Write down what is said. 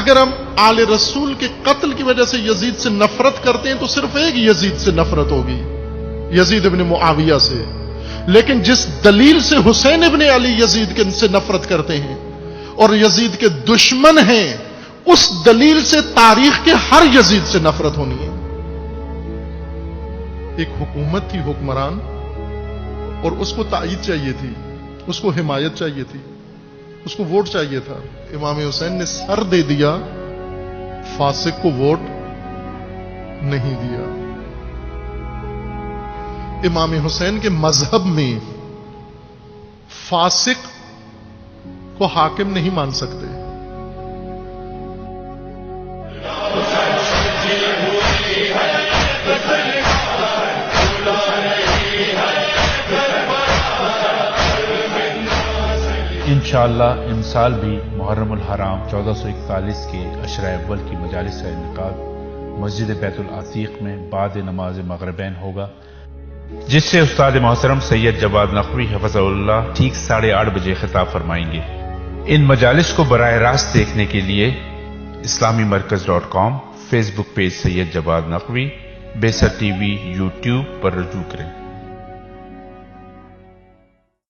اگر ہم آل رسول کے قتل کی وجہ سے یزید سے نفرت کرتے ہیں تو صرف ایک یزید سے نفرت ہوگی، یزید ابن معاویہ سے. لیکن جس دلیل سے حسین ابن علی یزید کے سے نفرت کرتے ہیں اور یزید کے دشمن ہیں، اس دلیل سے تاریخ کے ہر یزید سے نفرت ہونی ہے. ایک حکومت تھی، حکمران، اور اس کو تائید چاہیے تھی، اس کو حمایت چاہیے تھی، اس کو ووٹ چاہیے تھا. امام حسین نے سر دے دیا، فاسق کو ووٹ نہیں دیا. امام حسین کے مذہب میں فاسق کو حاکم نہیں مان سکتے. انشاءاللہ امسال بھی محرم الحرام 1441 کے عشرہ اول کی مجالس کا انعقاد مسجد بیت العتیق میں بعد نماز مغربین ہوگا، جس سے استاد محترم سید جواد نقوی حفظہ اللہ ٹھیک 8:30 بجے خطاب فرمائیں گے. ان مجالس کو براہ راست دیکھنے کے لیے islamimerkaz.com، فیس بک پیج سید جواد نقوی، بیسر ٹی وی، یوٹیوب پر رجوع کریں.